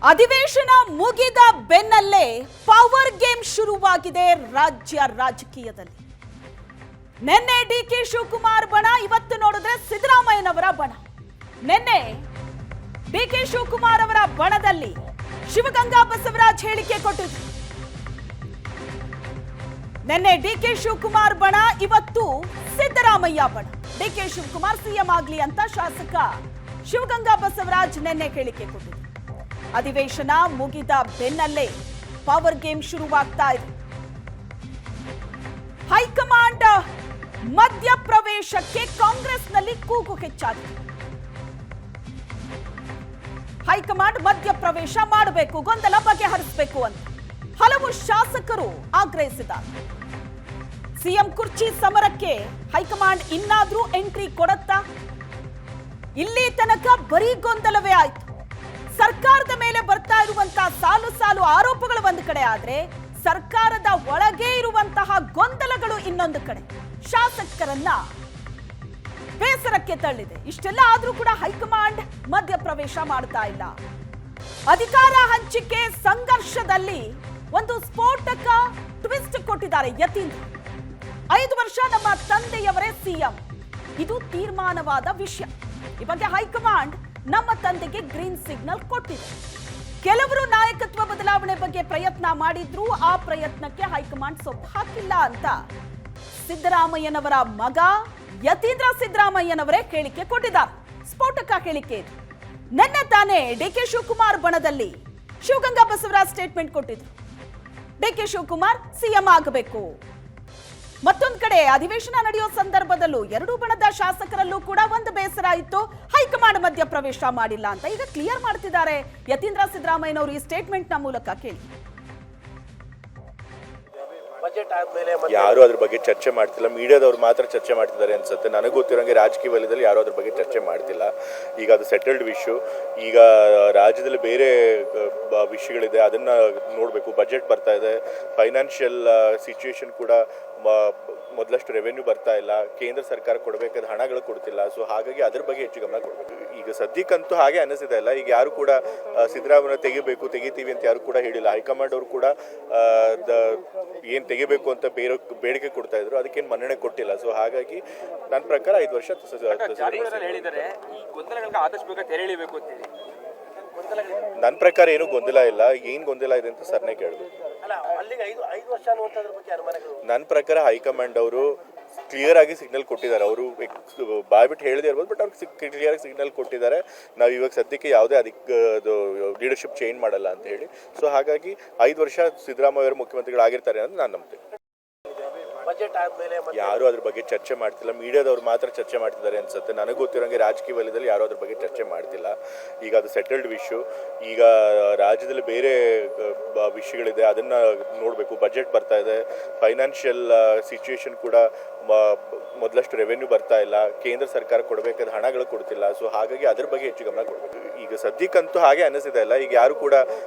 ಅಧಿವೇಶನ ಮುಗಿದ ಬೆನ್ನಲ್ಲೇ ಪವರ್ ಗೇಮ್ ಶುರುವಾಗಿದೆ ರಾಜ್ಯ ರಾಜಕೀಯದಲ್ಲಿ. ನಿನ್ನೆ ಡಿಕೆ ಶಿವಕುಮಾರ್ ಬಣ, ಇವತ್ತು ನೋಡಿದ್ರೆ ಸಿದ್ದರಾಮಯ್ಯನವರ ಬಣ. ನಿನ್ನೆ ಡಿಕೆ ಶಿವಕುಮಾರ್ ಅವರ ಬಣದಲ್ಲಿ ಶಿವಗಂಗಾ ಬಸವರಾಜ್ ಹೇಳಿಕೆ ಕೊಟ್ಟಿದ್ರು. ನಿನ್ನೆ ಡಿಕೆ ಶಿವಕುಮಾರ್ ಬಣ, ಇವತ್ತು ಸಿದ್ದರಾಮಯ್ಯ ಬಣ. ಡಿಕೆ ಶಿವಕುಮಾರ್ ಸಿಎಂ ಆಗ್ಲಿ ಅಂತ ಶಾಸಕ ಶಿವಗಂಗಾ ಬಸವರಾಜ್ ನಿನ್ನೆ ಹೇಳಿಕೆ ಕೊಟ್ಟಿದ್ರು. ಅಧಿವೇಶನ ಮುಗಿದ ಬೆನ್ನಲ್ಲೇ ಪವರ್ ಗೇಮ್ ಶುರುವಾಗ್ತಾ ಇದೆ. ಹೈಕಮಾಂಡ್ ಮಧ್ಯಪ್ರವೇಶಕ್ಕೆ ಕಾಂಗ್ರೆಸ್ನಲ್ಲಿ ಕೂಗು ಹೆಚ್ಚಾಗಿದೆ. ಹೈಕಮಾಂಡ್ ಮಧ್ಯಪ್ರವೇಶ ಮಾಡಬೇಕು, ಗೊಂದಲ ಬಗೆಹರಿಸಬೇಕು ಅಂತ ಹಲವು ಶಾಸಕರು ಆಗ್ರಹಿಸಿದ್ದಾರೆ. ಸಿಎಂ ಕುರ್ಚಿ ಸಮರಕ್ಕೆ ಹೈಕಮಾಂಡ್ ಇನ್ನಾದ್ರೂ ಎಂಟ್ರಿ ಕೊಡುತ್ತಾ? ಇಲ್ಲಿ ತನಕ ಬರೀ ಗೊಂದಲವೇ ಆಯ್ತು. ಸರ್ಕಾರದ ಮೇಲೆ ಬರ್ತಾ ಇರುವಂತಹ ಸಾಲು ಸಾಲು ಆರೋಪಗಳು ಒಂದು ಕಡೆ ಆದ್ರೆ, ಸರ್ಕಾರದ ಒಳಗೆ ಇರುವಂತಹ ಗೊಂದಲಗಳು ಇನ್ನೊಂದು ಕಡೆ ಶಾಸಕರನ್ನ ಬೇಸರಕ್ಕೆ ತಳ್ಳಿದೆ. ಇಷ್ಟೆಲ್ಲ ಆದ್ರೂ ಕೂಡ ಹೈಕಮಾಂಡ್ ಮಧ್ಯಪ್ರವೇಶ ಮಾಡ್ತಾ ಇಲ್ಲ. ಅಧಿಕಾರ ಹಂಚಿಕೆ ಸಂಘರ್ಷದಲ್ಲಿ ಒಂದು ಸ್ಫೋಟಕ ಟ್ವಿಸ್ಟ್ ಕೊಟ್ಟಿದ್ದಾರೆ ಯತೀಂದ್ರ. 5 ವರ್ಷ ನಮ್ಮ ತಂದೆಯವರೇ ಸಿಎಂ, ಇದು ತೀರ್ಮಾನವಾದ ವಿಷಯ. ಈ ಬಗ್ಗೆ ಹೈಕಮಾಂಡ್ ನಮ್ಮ ತಂದೆಗೆ ಗ್ರೀನ್ ಸಿಗ್ನಲ್ ಕೊಟ್ಟಿದೆ. ಕೆಲವರು ನಾಯಕತ್ವ ಬದಲಾವಣೆ ಬಗ್ಗೆ ಪ್ರಯತ್ನ ಮಾಡಿದ್ರು, ಆ ಪ್ರಯತ್ನಕ್ಕೆ ಹೈಕಮಾಂಡ್ ಸೊಪ್ಪು ಹಾಕಿಲ್ಲ ಅಂತ ಸಿದ್ದರಾಮಯ್ಯನವರ ಮಗ ಯತೀಂದ್ರ ಸಿದ್ದರಾಮಯ್ಯನವರೇ ಹೇಳಿಕೆ ಕೊಟ್ಟಿದ್ದಾರೆ. ಸ್ಫೋಟಕ ಹೇಳಿಕೆ ಇದು. ನಿನ್ನೆ ತಾನೇ ಡಿಕೆ ಶಿವಕುಮಾರ್ ಬಣದಲ್ಲಿ ಶಿವಗಂಗಾ ಬಸವರಾಜ್ ಸ್ಟೇಟ್ಮೆಂಟ್ ಕೊಟ್ಟಿದ್ರು. ಡಿಕೆ ಶಿವಕುಮಾರ್ ಸಿಎಂ ಆಗಬೇಕು. ಮತ್ತೊಂದು ಕಡೆ ಅಧಿವೇಶನ ನಡೆಯೋ ಸಂದರ್ಭದಲ್ಲೂ ಎರಡೂ ಬಣದ ಶಾಸಕರಲ್ಲೂ ಕೂಡ ಒಂದು ಬೇಸರ ಇತ್ತು, ಹೈಕಮಾಂಡ್ ಮಧ್ಯಪ್ರವೇಶ ಮಾಡಿಲ್ಲ ಅಂತ. ಈಗ ಕ್ಲಿಯರ್ ಮಾಡ್ತಿದ್ದಾರೆ ಯತೀಂದ್ರ ಸಿದ್ದರಾಮಯ್ಯನವರು ಈ ಸ್ಟೇಟ್ಮೆಂಟ್ ನ ಮೂಲಕ. ಕೇಳಿ. ಯಾರು ಅದ್ರ ಬಗ್ಗೆ ಚರ್ಚೆ ಮಾಡ್ತಿಲ್ಲ, ಮೀಡಿಯಾದವ್ರು ಮಾತ್ರ ಚರ್ಚೆ ಮಾಡ್ತಿದ್ದಾರೆ ಅನ್ಸುತ್ತೆ. ನನಗೆ ಗೊತ್ತಿರೋಂಗೆ ರಾಜಕೀಯ ವಲಯದಲ್ಲಿ ಯಾರು ಅದ್ರ ಬಗ್ಗೆ ಚರ್ಚೆ ಮಾಡ್ತಿಲ್ಲ. ಈಗ ಅದು ಸೆಟಲ್ಡ್ ಇಶ್ಯೂ. ಈಗ ರಾಜ್ಯದಲ್ಲಿ ಬೇರೆ ವಿಷಯಗಳಿದೆ, ಅದನ್ನ ನೋಡಬೇಕು. ಬಜೆಟ್ ಬರ್ತಾ ಇದೆ, ಫೈನಾನ್ಷಿಯಲ್ ಸಿಚುವೇಶನ್ ಕೂಡ ಮೊದಲಷ್ಟು ರೆವೆನ್ಯೂ ಬರ್ತಾ ಇಲ್ಲ, ಕೇಂದ್ರ ಸರ್ಕಾರ ಕೊಡಬೇಕಾದ ಹಣಗಳು ಕೊಡ್ತಿಲ್ಲ. ಸೊ ಹಾಗಾಗಿ ಅದ್ರ ಬಗ್ಗೆ ಹೆಚ್ಚು ಗಮನ ಕೊಡಬೇಕು. ಈಗ ಸದ್ಯಕ್ಕಂತೂ ಹಾಗೆ ಅನ್ನಿಸ್ತಿದೆ ಇಲ್ಲ. ಈಗ ಯಾರು ಕೂಡ ಸಿದ್ದರಾಮಯ್ಯ ತೆಗಿತೀವಿ ಅಂತ ಯಾರು ಕೂಡ ಹೇಳಿಲ್ಲ. ಹೈಕಮಾಂಡ್ ಅವರು ಕೂಡ ಏನು ತೆಗಿಬೇಕು ಅಂತ ಬೇಡಿಕೆ ಕೊಡ್ತಾ ಇದ್ರು, ಅದಕ್ಕೇನು ಮನ್ನಣೆ ಕೊಟ್ಟಿಲ್ಲ. ಸೊ ಹಾಗಾಗಿ ನನ್ನ ಪ್ರಕಾರ 5 ವರ್ಷ ನನ್ನ ಪ್ರಕಾರ ಏನು ಗೊಂದಲ ಇಲ್ಲ. ಏನು ಗೊಂದಲ ಇದೆ ಅಂತ ಸರ್ನೇ ಕೇಳಬೇಕು. ನನ್ನ ಪ್ರಕಾರ ಹೈಕಮಾಂಡ್ ಅವರು ಕ್ಲಿಯರ್ ಆಗಿ ಸಿಗ್ನಲ್ ಕೊಟ್ಟಿದ್ದಾರೆ. ಅವರು ಬಾಯ್ಬಿಟ್ಟು ಹೇಳದೇ ಇರ್ಬೋದು, ಬಟ್ ಅವ್ರಿಗೆ ಕ್ಲಿಯರ್ ಆಗಿ ಸಿಗ್ನಲ್ ಕೊಟ್ಟಿದ್ದಾರೆ. ನಾವು ಇವಾಗ ಸದ್ಯಕ್ಕೆ ಯಾವುದೇ ಲೀಡರ್ಶಿಪ್ ಚೇಂಜ್ ಮಾಡಲ್ಲ ಅಂತ ಹೇಳಿ. ಸೊ ಹಾಗಾಗಿ 5 ವರ್ಷ ಸಿದ್ದರಾಮಯ್ಯ ಅವರು ಮುಖ್ಯಮಂತ್ರಿಗಳಾಗಿರ್ತಾರೆ ಅಂತ ನಾನು ನಂಬ್ತೀನಿ. ಯಾರು ಅದ್ರ ಬಗ್ಗೆ ಚರ್ಚೆ ಮಾಡ್ತಿಲ್ಲ, ಮೀಡಿಯಾದವ್ರು ಮಾತ್ರ ಚರ್ಚೆ ಮಾಡ್ತಿದ್ದಾರೆ ಅನ್ಸುತ್ತೆ. ನನಗೆ ಗೊತ್ತಿರೋಂಗೆ ರಾಜಕೀಯ ವಲಯದಲ್ಲಿ ಯಾರು ಅದ್ರ ಬಗ್ಗೆ ಚರ್ಚೆ ಮಾಡ್ತಿಲ್ಲ. ಈಗ ಅದು ಸೆಟಲ್ಡ್ ಇಶ್ಯೂ. ಈಗ ರಾಜ್ಯದಲ್ಲಿ ಬೇರೆ ವಿಷಯಗಳಿದೆ, ಅದನ್ನ ನೋಡಬೇಕು. ಬಜೆಟ್ ಬರ್ತಾ ಇದೆ, ಫೈನಾನ್ಷಿಯಲ್ ಸಿಚುವೇಶನ್ ಕೂಡ ಮೊದಲಷ್ಟು ರೆವೆನ್ಯೂ ಬರ್ತಾ ಇಲ್ಲ, ಕೇಂದ್ರ ಸರ್ಕಾರ ಕೊಡಬೇಕಾದ ಹಣಗಳು ಕೊಡ್ತಿಲ್ಲ. ಸೊ ಹಾಗಾಗಿ ಅದ್ರ ಬಗ್ಗೆ ಹೆಚ್ಚು ಗಮನ ಕೊಡಬೇಕು. ಈಗ ಸದ್ಯಕ್ಕಂತೂ ಹಾಗೆ ಅನ್ನಿಸ್ತಿದೆ ಇಲ್ಲ. ಈಗ ಯಾರು ಕೂಡ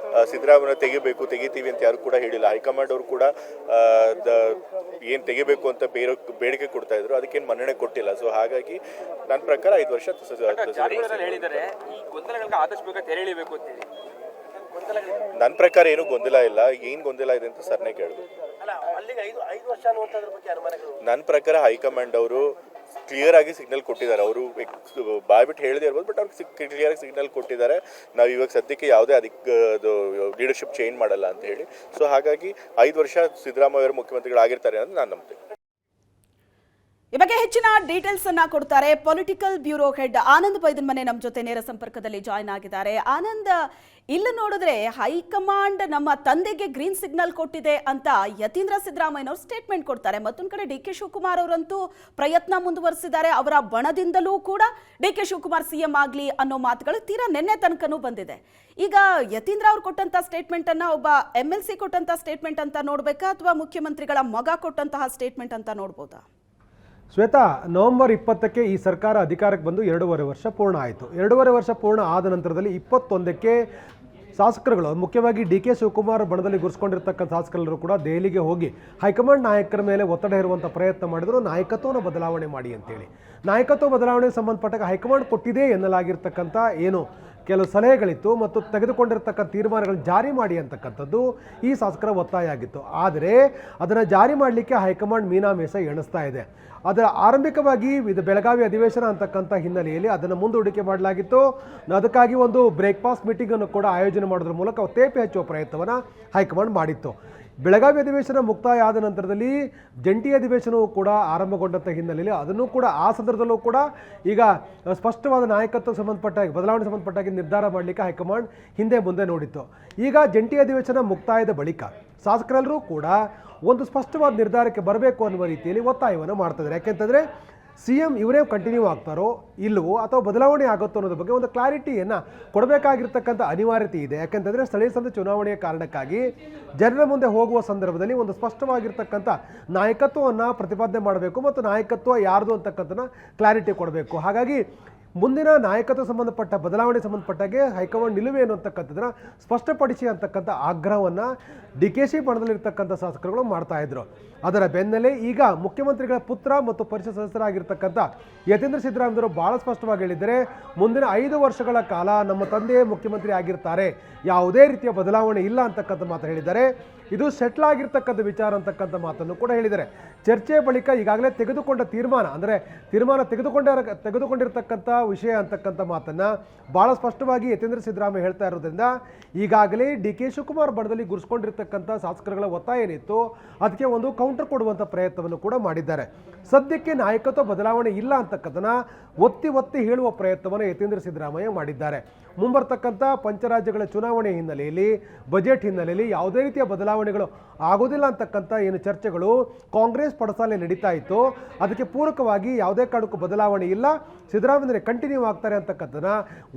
ಸಿದ್ದರಾಮಯ್ಯ ತೆಗಿತೀವಿ ಅಂತ ಯಾರು ಕೂಡ ಹೇಳಿಲ್ಲ. ಹೈಕಮಾಂಡ್ ಅವರು ಕೂಡ ಏನು ತೆಗಿಬೇಕು ಅಂತ ಬೇಡಿಕೆ ಕೊಡ್ತಾ ಇದ್ರು, ಅದಕ್ಕೇನು ಮನ್ನಣೆ ಕೊಟ್ಟಿಲ್ಲ. ಸೊ ಹಾಗಾಗಿ ನನ್ನ ಪ್ರಕಾರ 5 ವರ್ಷ ನನ್ನ ಪ್ರಕಾರ ಏನು ಗೊಂದಲ ಇಲ್ಲ. ಏನು ಗೊಂದಲ ಇದೆ ಅಂತ ಸರ್ನೇ ಕೇಳಬೇಕು. ನನ್ನ ಪ್ರಕಾರ ಹೈಕಮಾಂಡ್ ಅವರು ಕ್ಲಿಯರ್ ಆಗಿ ಸಿಗ್ನಲ್ ಕೊಟ್ಟಿದ್ದಾರೆ. ಅವರು ಬಾಯ್ಬಿಟ್ಟು ಹೇಳದೇ ಇರ್ಬೋದು, ಬಟ್ ಅವ್ರಿಗೆ ಕ್ಲಿಯರ್ ಆಗಿ ಸಿಗ್ನಲ್ ಕೊಟ್ಟಿದ್ದಾರೆ. ನಾವು ಇವಾಗ ಸದ್ಯಕ್ಕೆ ಯಾವುದೇ ಲೀಡರ್ಶಿಪ್ ಚೇಂಜ್ ಮಾಡಲ್ಲ ಅಂತ ಹೇಳಿ. ಸೊ ಹಾಗಾಗಿ 5 ವರ್ಷ ಸಿದ್ದರಾಮಯ್ಯ ಅವರು ಮುಖ್ಯಮಂತ್ರಿಗಳಾಗಿರ್ತಾರೆ ಅಂತ ನಾನು ನಂಬ್ತೀನಿ. ಈ ಬಗ್ಗೆ ಹೆಚ್ಚಿನ ಡೀಟೇಲ್ಸ್ ಅನ್ನ ಕೊಡ್ತಾರೆ ಪೊಲಿಟಿಕಲ್ ಬ್ಯೂರೋ ಹೆಡ್ ಆನಂದ್ ಬೈದನ್ಮನೆ ನಮ್ಮ ಜೊತೆ ನೇರ ಸಂಪರ್ಕದಲ್ಲಿ ಜಾಯ್ನ್ ಆಗಿದ್ದಾರೆ. ಆನಂದ್, ಇಲ್ಲಿ ನೋಡಿದ್ರೆ ಹೈಕಮಾಂಡ್ ನಮ್ಮ ತಂದೆಗೆ ಗ್ರೀನ್ ಸಿಗ್ನಲ್ ಕೊಟ್ಟಿದೆ ಅಂತ ಯತೀಂದ್ರ ಸಿದ್ದರಾಮಯ್ಯನವರು ಸ್ಟೇಟ್ಮೆಂಟ್ ಕೊಡ್ತಾರೆ. ಮತ್ತೊಂದು ಕಡೆ ಡಿಕೆ ಶಿವಕುಮಾರ್ ಅವರಂತೂ ಪ್ರಯತ್ನ ಮುಂದುವರಿಸಿದ್ದಾರೆ. ಅವರ ಬಣದಿಂದಲೂ ಕೂಡ ಡಿಕೆ ಶಿವಕುಮಾರ್ ಸಿಎಂ ಆಗ್ಲಿ ಅನ್ನೋ ಮಾತುಗಳು ತೀರಾ ನಿನ್ನೆ ತನಕನೂ ಬಂದಿದೆ. ಈಗ ಯತೀಂದ್ರ ಅವರು ಕೊಟ್ಟಂತ ಸ್ಟೇಟ್ಮೆಂಟ್ ಅನ್ನ ಒಬ್ಬ MLC ಕೊಟ್ಟಂತ ಸ್ಟೇಟ್ಮೆಂಟ್ ಅಂತ ನೋಡ್ಬೇಕಾ, ಅಥವಾ ಮುಖ್ಯಮಂತ್ರಿಗಳ ಮಗ ಕೊಟ್ಟಂತಹ ಸ್ಟೇಟ್ಮೆಂಟ್ ಅಂತ ನೋಡ್ಬೋದಾ? ಶ್ವೇತಾ, ನವೆಂಬರ್ 20ಕ್ಕೆ ಈ ಸರ್ಕಾರ ಅಧಿಕಾರಕ್ಕೆ ಬಂದು 2.5 ವರ್ಷ ಪೂರ್ಣ ಆಯಿತು. 2.5 ವರ್ಷ ಪೂರ್ಣ ಆದ ನಂತರದಲ್ಲಿ 21ಕ್ಕೆ ಶಾಸಕರುಗಳು ಮುಖ್ಯವಾಗಿ ಡಿ ಕೆ ಶಿವಕುಮಾರ್ ಬಣದಲ್ಲಿ ಗುರುಸ್ಕೊಂಡಿರ್ತಕ್ಕಂಥ ಶಾಸಕರೆಲ್ಲರೂ ಕೂಡ ದೆಹಲಿಗೆ ಹೋಗಿ ಹೈಕಮಾಂಡ್ ನಾಯಕರ ಮೇಲೆ ಒತ್ತಡ ಹೇರುವಂಥ ಪ್ರಯತ್ನ ಮಾಡಿದ್ರು, ನಾಯಕತ್ವವನ್ನು ಬದಲಾವಣೆ ಮಾಡಿ ಅಂತೇಳಿ. ನಾಯಕತ್ವ ಬದಲಾವಣೆಗೆ ಸಂಬಂಧಪಟ್ಟಾಗ ಹೈಕಮಾಂಡ್ ಕೊಟ್ಟಿದೆ ಎನ್ನಲಾಗಿರ್ತಕ್ಕಂಥ ಏನು ಕೆಲವು ಸಲಹೆಗಳಿತ್ತು ಮತ್ತು ತೆಗೆದುಕೊಂಡಿರ್ತಕ್ಕಂಥ ತೀರ್ಮಾನಗಳನ್ನು ಜಾರಿ ಮಾಡಿ ಅಂತಕ್ಕಂಥದ್ದು ಈ ಶಾಸಕರ ಒತ್ತಾಯ ಆಗಿತ್ತು. ಆದರೆ ಅದನ್ನು ಜಾರಿ ಮಾಡಲಿಕ್ಕೆ ಹೈಕಮಾಂಡ್ ಮೀನಾಮೇಷ ಎಣಿಸ್ತಾ ಇದೆ. ಅದರ ಆರಂಭಿಕವಾಗಿ ಇದು ಬೆಳಗಾವಿ ಅಧಿವೇಶನ ಅಂತಕ್ಕಂಥ ಹಿನ್ನೆಲೆಯಲ್ಲಿ ಅದನ್ನು ಮುಂದೂಡಿಕೆ ಮಾಡಲಾಗಿತ್ತು. ಅದಕ್ಕಾಗಿ ಒಂದು ಬ್ರೇಕ್ಫಾಸ್ಟ್ ಮೀಟಿಂಗನ್ನು ಕೂಡ ಆಯೋಜನೆ ಮಾಡೋದ್ರ ಮೂಲಕ ತೇಪೆ ಹಚ್ಚುವ ಪ್ರಯತ್ನವನ್ನು ಹೈಕಮಾಂಡ್ ಮಾಡಿತ್ತು. ಬೆಳಗಾವಿ ಅಧಿವೇಶನ ಮುಕ್ತಾಯ ಆದ ನಂತರದಲ್ಲಿ ಜಂಟಿ ಅಧಿವೇಶನವೂ ಕೂಡ ಆರಂಭಗೊಂಡಂಥ ಹಿನ್ನೆಲೆಯಲ್ಲಿ ಅದನ್ನು ಕೂಡ ಆ ಸಂದರ್ಭದಲ್ಲೂ ಕೂಡ ಈಗ ಸ್ಪಷ್ಟವಾದ ನಾಯಕತ್ವ ಸಂಬಂಧಪಟ್ಟಾಗಿ ಬದಲಾವಣೆ ಸಂಬಂಧಪಟ್ಟಾಗಿ ನಿರ್ಧಾರ ಮಾಡಲಿಕ್ಕೆ ಹೈಕಮಾಂಡ್ ಹಿಂದೆ ಮುಂದೆ ನೋಡಿತ್ತು. ಈಗ ಜಂಟಿ ಅಧಿವೇಶನ ಮುಕ್ತಾಯದ ಬಳಿಕ ಶಾಸಕರೆಲ್ಲರೂ ಕೂಡ ಒಂದು ಸ್ಪಷ್ಟವಾದ ನಿರ್ಧಾರಕ್ಕೆ ಬರಬೇಕು ಅನ್ನುವ ರೀತಿಯಲ್ಲಿ ಒತ್ತಾಯವನ್ನು ಮಾಡ್ತಿದ್ದಾರೆ. ಯಾಕೆಂತಂದರೆ CM ಇವರೇ ಕಂಟಿನ್ಯೂ ಆಗ್ತಾರೋ ಇಲ್ಲವೋ ಅಥವಾ ಬದಲಾವಣೆ ಆಗುತ್ತೋ ಅನ್ನೋದ್ರ ಬಗ್ಗೆ ಒಂದು ಕ್ಲಾರಿಟಿಯನ್ನು ಕೊಡಬೇಕಾಗಿರ್ತಕ್ಕಂಥ ಅನಿವಾರ್ಯತೆ ಇದೆ. ಯಾಕೆಂತಂದರೆ ಸ್ಥಳೀಯ ಸಂಸ್ಥೆ ಚುನಾವಣೆಯ ಕಾರಣಕ್ಕಾಗಿ ಜನರ ಮುಂದೆ ಹೋಗುವ ಸಂದರ್ಭದಲ್ಲಿ ಒಂದು ಸ್ಪಷ್ಟವಾಗಿರ್ತಕ್ಕಂಥ ನಾಯಕತ್ವವನ್ನು ಪ್ರತಿಪಾದನೆ ಮಾಡಬೇಕು ಮತ್ತು ನಾಯಕತ್ವ ಯಾರ್ದು ಅಂತಕ್ಕಂಥನ್ನ ಕ್ಲಾರಿಟಿ ಕೊಡಬೇಕು. ಹಾಗಾಗಿ ಮುಂದಿನ ನಾಯಕತ್ವ ಸಂಬಂಧಪಟ್ಟ ಬದಲಾವಣೆ ಸಂಬಂಧಪಟ್ಟಾಗೆ ಹೈಕಮಾಂಡ್ ನಿಲುವೇನು ಅಂತಕ್ಕಂಥದ್ದನ್ನು ಸ್ಪಷ್ಟಪಡಿಸಿ ಅಂತಕ್ಕಂಥ ಆಗ್ರಹವನ್ನು DKC ಬಣದಲ್ಲಿರ್ತಕ್ಕಂಥ ಶಾಸಕರುಗಳು ಮಾಡ್ತಾ ಇದ್ರು. ಅದರ ಬೆನ್ನಲ್ಲೇ ಈಗ ಮುಖ್ಯಮಂತ್ರಿಗಳ ಪುತ್ರ ಮತ್ತು ಪರಿಷತ್ ಸದಸ್ಯರಾಗಿರ್ತಕ್ಕಂಥ ಯತೀಂದ್ರ ಸಿದ್ದರಾಮಯ್ಯವರು ಭಾಳ ಸ್ಪಷ್ಟವಾಗಿ ಹೇಳಿದ್ದಾರೆ, ಮುಂದಿನ 5 ವರ್ಷಗಳ ಕಾಲ ನಮ್ಮ ತಂದೆಯೇ ಮುಖ್ಯಮಂತ್ರಿ ಆಗಿರ್ತಾರೆ, ಯಾವುದೇ ರೀತಿಯ ಬದಲಾವಣೆ ಇಲ್ಲ ಅಂತಕ್ಕಂಥ ಮಾತು ಹೇಳಿದ್ದಾರೆ. ಇದು ಸೆಟ್ಲ್ ಆಗಿರ್ತಕ್ಕಂಥ ವಿಚಾರ ಅಂತಕ್ಕಂಥ ಮಾತನ್ನು ಕೂಡ ಹೇಳಿದ್ದಾರೆ. ಚರ್ಚೆ ಬಳಿಕ ಈಗಾಗಲೇ ತೆಗೆದುಕೊಂಡ ತೀರ್ಮಾನ ಅಂದರೆ ತೆಗೆದುಕೊಂಡಿರ್ತಕ್ಕಂಥ ವಿಷಯ ಅಂತಕ್ಕಂಥ ಮಾತನ್ನು ಭಾಳ ಸ್ಪಷ್ಟವಾಗಿ ಯತೀಂದ್ರ ಸಿದ್ದರಾಮಯ್ಯ ಹೇಳ್ತಾ ಇರೋದ್ರಿಂದ ಈಗಾಗಲೇ DK ಶಿವಕುಮಾರ್ ಬಣದಲ್ಲಿ ಗುರುಸ್ಕೊಂಡಿರ್ತಕ್ಕಂಥ ಶಾಸಕರುಗಳ ಒತ್ತಾಯ ಏನಿತ್ತು ಅದಕ್ಕೆ ಒಂದು ಕೌಂಟರ್ ಕೊಡುವಂಥ ಪ್ರಯತ್ನವನ್ನು ಕೂಡ ಮಾಡಿದ್ದಾರೆ. ಸದ್ಯಕ್ಕೆ ನಾಯಕತ್ವ ಬದಲಾವಣೆ ಇಲ್ಲ ಅಂತಕ್ಕಂಥನ್ನ ಒತ್ತಿ ಹೇಳುವ ಪ್ರಯತ್ನವನ್ನು ಯತೀಂದ್ರ ಸಿದ್ದರಾಮಯ್ಯ ಮಾಡಿದ್ದಾರೆ. ಮುಂಬರ್ತಕ್ಕಂಥ ಪಂಚರಾಜ್ಯಗಳ ಚುನಾವಣೆ ಹಿನ್ನೆಲೆಯಲ್ಲಿ ಬಜೆಟ್ ಹಿನ್ನೆಲೆಯಲ್ಲಿ ಯಾವುದೇ ರೀತಿಯ ಬದಲಾವಣೆಗಳು ಆಗೋದಿಲ್ಲ ಅಂತಕ್ಕಂಥ ಏನು ಚರ್ಚೆಗಳು ಕಾಂಗ್ರೆಸ್ ಪಡಸಾಲೆ ನಡೀತಾ ಇತ್ತು, ಅದಕ್ಕೆ ಪೂರಕವಾಗಿ ಯಾವುದೇ ಕಾರಣಕ್ಕೂ ಬದಲಾವಣೆ ಇಲ್ಲ, ಸಿದ್ದರಾಮಯ್ಯನೇ ಕಂಟಿನ್ಯೂ ಆಗ್ತಾರೆ ಅಂತಕ್ಕಂಥನ್ನ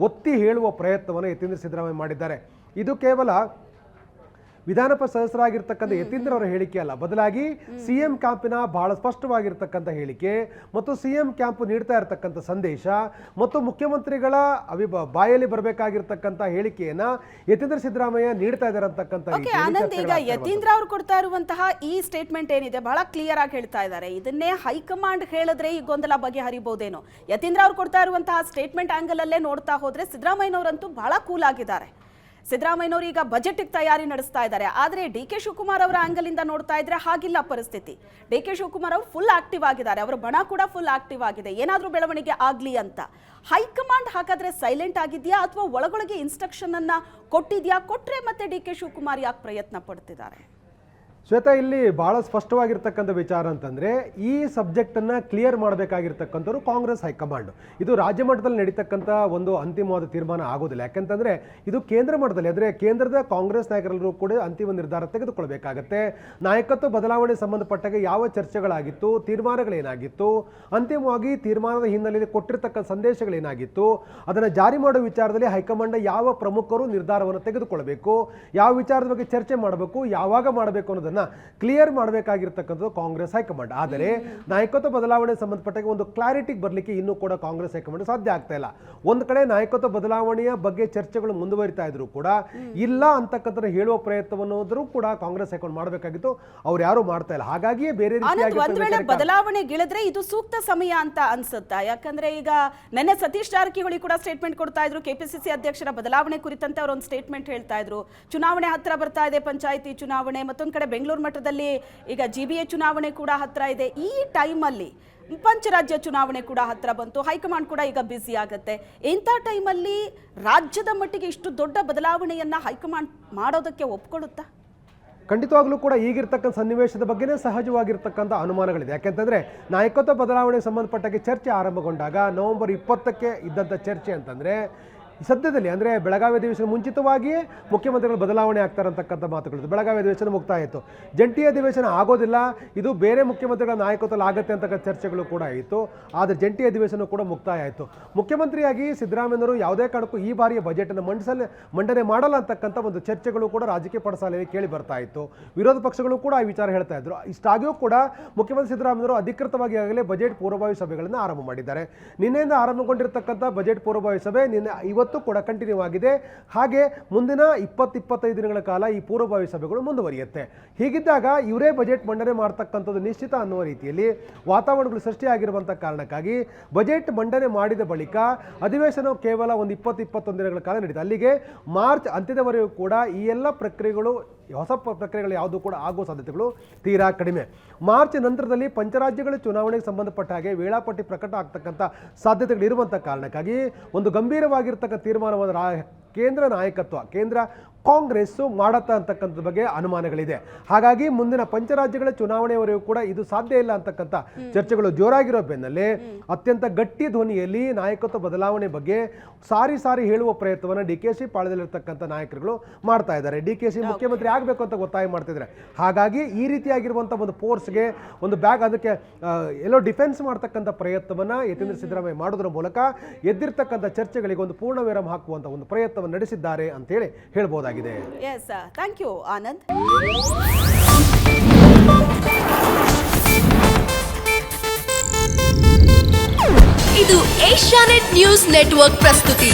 ಒತ್ತಿ ಹೇಳುವ ಪ್ರಯತ್ನವನ್ನು ಯತೀಂದ್ರ ಸಿದ್ದರಾಮಯ್ಯ ಮಾಡಿದ್ದಾರೆ. ಇದು ಕೇವಲ ವಿಧಾನ ಪರಿಷತ್ ಸದಸ್ಯರಾಗಿರ್ತಕ್ಕಂಥ ಯತೀಂದ್ರ ಅವರ ಹೇಳಿಕೆ ಅಲ್ಲ, ಬದಲಾಗಿ CM ಕ್ಯಾಂಪಿನ ಬಹಳ ಸ್ಪಷ್ಟವಾಗಿರ್ತಕ್ಕಂಥ ಹೇಳಿಕೆ ಮತ್ತು CM ಕ್ಯಾಂಪ್ ನೀಡ್ತಾ ಇರತಕ್ಕಂಥ ಸಂದೇಶ ಮತ್ತು ಮುಖ್ಯಮಂತ್ರಿಗಳ ಬಾಯಲ್ಲಿ ಬರಬೇಕಾಗಿರ್ತಕ್ಕಂಥ ಹೇಳಿಕೆಯನ್ನ ಯತೀಂದ್ರ ಸಿದ್ದರಾಮಯ್ಯ ನೀಡ್ತಾ ಇದ್ದಾರೆ ಅಂತಕ್ಕಂಥ ಆನಂದ್, ಈಗ ಯತೀಂದ್ರ ಅವರು ಕೊಡ್ತಾ ಇರುವಂತಹ ಈ ಸ್ಟೇಟ್ಮೆಂಟ್ ಏನಿದೆ ಬಹಳ ಕ್ಲಿಯರ್ ಆಗಿ ಹೇಳ್ತಾ ಇದ್ದಾರೆ. ಇದನ್ನೇ ಹೈಕಮಾಂಡ್ ಹೇಳಿದ್ರೆ ಈ ಗೊಂದಲ ಬಗೆಹರಿಬಹುದೇನೋ. ಯತೀಂದ್ರ ಅವರು ಕೊಡ್ತಾ ಇರುವಂತಹ ಸ್ಟೇಟ್ಮೆಂಟ್ ಆಂಗಲ್ ಅಲ್ಲೇ ನೋಡ್ತಾ ಹೋದ್ರೆ ಸಿದ್ದರಾಮಯ್ಯನವರಂತೂ ಬಹಳ ಕೂಲ್ ಆಗಿದ್ದಾರೆ. ಸಿದ್ದರಾಮಯ್ಯನವರು ಈಗ ಬಜೆಟ್ಗೆ ತಯಾರಿ ನಡೆಸ್ತಾ ಇದ್ದಾರೆ. ಆದರೆ DK ಶಿವಕುಮಾರ್ ಅವರ ಆಂಗಲ್ ಇಂದ ನೋಡ್ತಾ ಇದ್ರೆ ಹಾಗಿಲ್ಲ ಪರಿಸ್ಥಿತಿ. DK ಶಿವಕುಮಾರ್ ಅವರು ಫುಲ್ ಆಕ್ಟಿವ್ ಆಗಿದ್ದಾರೆ, ಅವರ ಬಣ ಕೂಡ ಫುಲ್ ಆಕ್ಟಿವ್ ಆಗಿದೆ, ಏನಾದರೂ ಬೆಳವಣಿಗೆ ಆಗ್ಲಿ ಅಂತ. ಹೈಕಮಾಂಡ್ ಹಾಗಾದ್ರೆ ಸೈಲೆಂಟ್ ಆಗಿದೆಯಾ ಅಥವಾ ಒಳಗೊಳಗೆ ಇನ್ಸ್ಟ್ರಕ್ಷನ್ ಅನ್ನ ಕೊಟ್ಟಿದ್ಯಾ? ಕೊಟ್ರೆ ಮತ್ತೆ DK ಶಿವಕುಮಾರ್ ಯಾಕೆ ಪ್ರಯತ್ನ ಪಡ್ತಿದ್ದಾರೆ? ಶ್ವೇತಾ, ಇಲ್ಲಿ ಭಾಳ ಸ್ಪಷ್ಟವಾಗಿರ್ತಕ್ಕಂಥ ವಿಚಾರ ಅಂತಂದರೆ ಈ ಸಬ್ಜೆಕ್ಟನ್ನು ಕ್ಲಿಯರ್ ಮಾಡಬೇಕಾಗಿರ್ತಕ್ಕಂಥವ್ರು ಕಾಂಗ್ರೆಸ್ ಹೈಕಮಾಂಡ್. ಇದು ರಾಜ್ಯ ಮಟ್ಟದಲ್ಲಿ ನಡೀತಕ್ಕಂಥ ಒಂದು ಅಂತಿಮವಾದ ತೀರ್ಮಾನ ಆಗೋದಿಲ್ಲ. ಯಾಕೆಂತಂದರೆ ಇದು ಕೇಂದ್ರ ಮಟ್ಟದಲ್ಲಿ, ಅಂದರೆ ಕೇಂದ್ರದ ಕಾಂಗ್ರೆಸ್ ನಾಯಕರೆಲ್ಲರೂ ಕೂಡ ಅಂತಿಮ ನಿರ್ಧಾರ ತೆಗೆದುಕೊಳ್ಬೇಕಾಗತ್ತೆ. ನಾಯಕತ್ವ ಬದಲಾವಣೆ ಸಂಬಂಧಪಟ್ಟಾಗ ಯಾವ ಚರ್ಚೆಗಳಾಗಿತ್ತು, ತೀರ್ಮಾನಗಳೇನಾಗಿತ್ತು, ಅಂತಿಮವಾಗಿ ತೀರ್ಮಾನದ ಹಿನ್ನೆಲೆಯಲ್ಲಿ ಕೊಟ್ಟಿರ್ತಕ್ಕಂಥ ಸಂದೇಶಗಳೇನಾಗಿತ್ತು, ಅದನ್ನು ಜಾರಿ ಮಾಡುವ ವಿಚಾರದಲ್ಲಿ ಹೈಕಮಾಂಡ್ ಯಾವ ಪ್ರಮುಖರು ನಿರ್ಧಾರವನ್ನು ತೆಗೆದುಕೊಳ್ಬೇಕು, ಯಾವ ವಿಚಾರದ ಬಗ್ಗೆ ಚರ್ಚೆ ಮಾಡಬೇಕು, ಯಾವಾಗ ಮಾಡಬೇಕು ಅನ್ನೋದನ್ನು ಕ್ಲಿಯರ್ ಮಾಡಬೇಕಾಗಿರ್ತಕ್ಕಂಥದ್ದು ಕಾಂಗ್ರೆಸ್ ಹೈಕಮಾಂಡ್. ಆದರೆ ನಾಯಕತ್ವ ಬದಲಾವಣೆ ಸಂಬಂಧಪಟ್ಟಾಗ ಒಂದು ಕ್ಲಾರಿಟಿಗೆ ಬರಲಿಕ್ಕೆ ಇನ್ನೂ ಕೂಡ ಕಾಂಗ್ರೆಸ್ ಹೈಕಮಾಂಡ್ ಸಾಧ್ಯ ಆಗ್ತಾ ಇಲ್ಲ. ಒಂದು ಕಡೆ ನಾಯಕತ್ವ ಬದಲಾವಣೆಯ ಬಗ್ಗೆ ಚರ್ಚೆಗಳು ಮುಂದುವರಿತಾ ಇದ್ರು ಕೂಡ ಇಲ್ಲ ಅಂತಕ್ಕಂಥ ಹೇಳುವ ಪ್ರಯತ್ನವನ್ನು ಕೂಡ ಕಾಂಗ್ರೆಸ್ ಹೈಕಮಾಂಡ್ ಮಾಡಬೇಕಾಗಿತ್ತು, ಅವ್ರು ಯಾರು ಮಾಡ್ತಾ ಇಲ್ಲ. ಹಾಗಾಗಿಯೇ ಬೇರೆ ರೀತಿಯಾಗಿ ಬದಲಾವಣೆಗಿಳಿದ್ರೆ ಇದು ಸೂಕ್ತ ಸಮಯ ಅಂತ ಅನ್ಸುತ್ತಾ? ಯಾಕಂದ್ರೆ ಈಗ ನೆನ್ನೆ ಸತೀಶ್ ಜಾರಕಿಹೊಳಿ ಕೂಡ ಸ್ಟೇಟ್ಮೆಂಟ್ ಕೊಡ್ತಾ ಇದ್ರು, KPCC ಅಧ್ಯಕ್ಷರ ಬದಲಾವಣೆ ಕುರಿತಂತೆ ಅವರು ಒಂದು ಸ್ಟೇಟ್ಮೆಂಟ್ ಹೇಳ್ತಾ ಇದ್ರು. ಚುನಾವಣೆ ಹತ್ರ ಬರ್ತಾ ಇದೆ, ಪಂಚಾಯಿತಿ ಚುನಾವಣೆ, ಮತ್ತೊಂದು ಕಡೆ ಬೆಂಗಳೂರು ಮಟ್ಟದಲ್ಲಿ ಈಗ GBA ಚುನಾವಣೆ ಕೂಡ ಹತ್ರ ಇದೆ. ಈ ಟೈಮಲ್ಲಿ ಪಂಚರಾಜ್ಯ ಚುನಾವಣೆ ಕೂಡ ಹತ್ರ ಬಂತು, ಹೈಕಮಾಂಡ್ ಕೂಡ ಈಗ ಬ್ಯುಸಿ ಆಗುತ್ತೆ. ಇಂಥ ಟೈಮಲ್ಲಿ ರಾಜ್ಯದ ಮಟ್ಟಿಗೆ ಇಷ್ಟು ದೊಡ್ಡ ಬದಲಾವಣೆಯನ್ನ ಹೈಕಮಾಂಡ್ ಮಾಡೋದಕ್ಕೆ ಒಪ್ಕೊಳ್ಳುತ್ತಾ? ಖಂಡಿತವಾಗ್ಲೂ ಕೂಡ ಈಗಿರ್ತಕ್ಕಂಥ ಸನ್ನಿವೇಶದ ಬಗ್ಗೆನೇ ಸಹಜವಾಗಿರ್ತಕ್ಕಂಥ ಅನುಮಾನಗಳಿದೆ. ಯಾಕೆಂತಂದರೆ ನಾಯಕತ್ವ ಬದಲಾವಣೆಗೆ ಸಂಬಂಧಪಟ್ಟಾಗೆ ಚರ್ಚೆ ಆರಂಭಗೊಂಡಾಗ ನವೆಂಬರ್ 20ಕ್ಕೆ ಇದ್ದಂಥ ಚರ್ಚೆ ಅಂತಂದರೆ ಸದ್ಯದಲ್ಲಿ ಅಂದರೆ ಬೆಳಗಾವಿ ಅಧಿವೇಶನ ಮುಂಚಿತವಾಗಿಯೇ ಮುಖ್ಯಮಂತ್ರಿಗಳು ಬದಲಾವಣೆ ಆಗ್ತಾರೆ ಅಂತಕ್ಕಂಥ ಮಾತುಗಳು. ಬೆಳಗಾವಿ ಅಧಿವೇಶನ ಮುಕ್ತಾಯ ಆಯಿತು, ಜಂಟಿ ಅಧಿವೇಶನ ಆಗೋದಿಲ್ಲ, ಇದು ಬೇರೆ ಮುಖ್ಯಮಂತ್ರಿಗಳ ನಾಯಕತ್ವದಲ್ಲಿ ಆಗುತ್ತೆ ಅಂತಕ್ಕಂಥ ಚರ್ಚೆಗಳು ಕೂಡ ಇತ್ತು. ಆದರೆ ಜಂಟಿ ಅಧಿವೇಶನ ಕೂಡ ಮುಕ್ತಾಯ ಆಯಿತು. ಮುಖ್ಯಮಂತ್ರಿಯಾಗಿ ಸಿದ್ದರಾಮಯ್ಯನವರು ಯಾವುದೇ ಕಾರಣಕ್ಕೂ ಈ ಬಾರಿಯ ಬಜೆಟನ್ನು ಮಂಡನೆ ಮಾಡಲ್ಲ ಅಂತಕ್ಕಂಥ ಒಂದು ಚರ್ಚೆಗಳು ಕೂಡ ರಾಜಕೀಯ ಪಡಸಾಲೆಯಲ್ಲಿ ಕೇಳಿ ಬರ್ತಾ ಇತ್ತು. ವಿರೋಧ ಪಕ್ಷಗಳು ಕೂಡ ಈ ವಿಚಾರ ಹೇಳ್ತಾ ಇದ್ರು. ಇಷ್ಟಾಗಿಯೂ ಕೂಡ ಮುಖ್ಯಮಂತ್ರಿ ಸಿದ್ದರಾಮಯ್ಯನವರು ಅಧಿಕೃತವಾಗಿ ಆಗಲೇ ಬಜೆಟ್ ಪೂರ್ವಭಾವಿ ಸಭೆಗಳನ್ನು ಆರಂಭ ಮಾಡಿದ್ದಾರೆ. ನಿನ್ನೆಯಿಂದ ಆರಂಭಗೊಂಡಿರ್ತಕ್ಕಂಥ ಬಜೆಟ್ ಪೂರ್ವಭಾವಿ ಸಭೆ ನಿನ್ನೆ ಇವತ್ತು ಕೂಡ ಕಂಟಿನ್ಯೂ ಆಗಿದೆ. ಹಾಗೆ ಮುಂದಿನ 20-25 ದಿನಗಳ ಕಾಲ ಈ ಪೂರ್ವಭಾವಿ ಸಭೆಗಳು ಮುಂದುವರಿಯುತ್ತೆ. ಹೀಗಿದ್ದಾಗ ಇವರೇ ಬಜೆಟ್ ಮಂಡನೆ ಮಾಡ್ತಕ್ಕಂಥದ್ದು ನಿಶ್ಚಿತ ಅನ್ನುವ ರೀತಿಯಲ್ಲಿ ವಾತಾವರಣಗಳು ಸೃಷ್ಟಿಯಾಗಿರುವಂಥ ಕಾರಣಕ್ಕಾಗಿ ಬಜೆಟ್ ಮಂಡನೆ ಮಾಡಿದ ಬಳಿಕ ಅಧಿವೇಶನ ಕೇವಲ ಒಂದು 20-21 ದಿನಗಳ ಕಾಲ ನಡೀತು. ಅಲ್ಲಿಗೆ ಮಾರ್ಚ್ ಅಂತ್ಯದವರೆಗೂ ಕೂಡ ಈ ಎಲ್ಲ ಪ್ರಕ್ರಿಯೆಗಳು ಹೊಸ ಪ್ರಕ್ರಿಯೆಗಳು ಯಾವುದು ಕೂಡ ಆಗುವ ಸಾಧ್ಯತೆಗಳು ತೀರಾ ಕಡಿಮೆ. ಮಾರ್ಚ್ ನಂತರದಲ್ಲಿ ಪಂಚರಾಜ್ಯಗಳ ಚುನಾವಣೆಗೆ ಸಂಬಂಧಪಟ್ಟ ಹಾಗೆ ವೇಳಾಪಟ್ಟಿ ಪ್ರಕಟ ಆಗ್ತಕ್ಕಂಥ ಸಾಧ್ಯತೆಗಳು ಇರುವಂಥ ಕಾರಣಕ್ಕಾಗಿ ಒಂದು ಗಂಭೀರವಾಗಿರ್ತಕ್ಕಂಥ ತೀರ್ಮಾನವನ್ನು ಕೇಂದ್ರ ನಾಯಕತ್ವ, ಕೇಂದ್ರ ಕಾಂಗ್ರೆಸ್ಸು ಮಾಡತ್ತಾ ಅಂತಕ್ಕಂಥ ಬಗ್ಗೆ ಅನುಮಾನಗಳಿದೆ. ಹಾಗಾಗಿ ಮುಂದಿನ ಪಂಚರಾಜ್ಯಗಳ ಚುನಾವಣೆಯವರೆಗೂ ಕೂಡ ಇದು ಸಾಧ್ಯ ಇಲ್ಲ ಅಂತಕ್ಕಂಥ ಚರ್ಚೆಗಳು ಜೋರಾಗಿರೋ ಬೆನ್ನಲ್ಲೇ ಅತ್ಯಂತ ಗಟ್ಟಿ ಧ್ವನಿಯಲ್ಲಿ ನಾಯಕತ್ವ ಬದಲಾವಣೆ ಬಗ್ಗೆ ಸಾರಿ ಹೇಳುವ ಪ್ರಯತ್ನವನ್ನು DKC ಪಾಳದಲ್ಲಿರ್ತಕ್ಕಂಥ ನಾಯಕರುಗಳು ಮಾಡ್ತಾ ಇದ್ದಾರೆ. DKC ಮುಖ್ಯಮಂತ್ರಿ ಆಗಬೇಕು ಅಂತ ಒತ್ತಾಯ ಮಾಡ್ತಿದ್ದಾರೆ. ಹಾಗಾಗಿ ಈ ರೀತಿಯಾಗಿರುವಂಥ ಒಂದು ಫೋರ್ಸ್ಗೆ ಒಂದು ಬ್ಯಾಗ್ ಅದಕ್ಕೆ ಎಲ್ಲೋ ಡಿಫೆನ್ಸ್ ಮಾಡ್ತಕ್ಕಂಥ ಪ್ರಯತ್ನವನ್ನು ಯತೀಂದ್ರ ಸಿದ್ದರಾಮಯ್ಯ ಮಾಡೋದ್ರ ಮೂಲಕ ಎದ್ದಿರ್ತಕ್ಕಂಥ ಚರ್ಚೆಗಳಿಗೆ ಒಂದು ಪೂರ್ಣ ವಿರಾಮ ಹಾಕುವಂಥ ಒಂದು ಪ್ರಯತ್ನವನ್ನು ನಡೆಸಿದ್ದಾರೆ ಅಂತೇಳಿ ಹೇಳ್ಬೋದಾಗಿದೆ. Yes, thank you Anand. ಇದು ಏಷ್ಯಾನೆಟ್ ನ್ಯೂಸ್ ನೆಟ್ವರ್ಕ್ ಪ್ರಸ್ತುತಿ.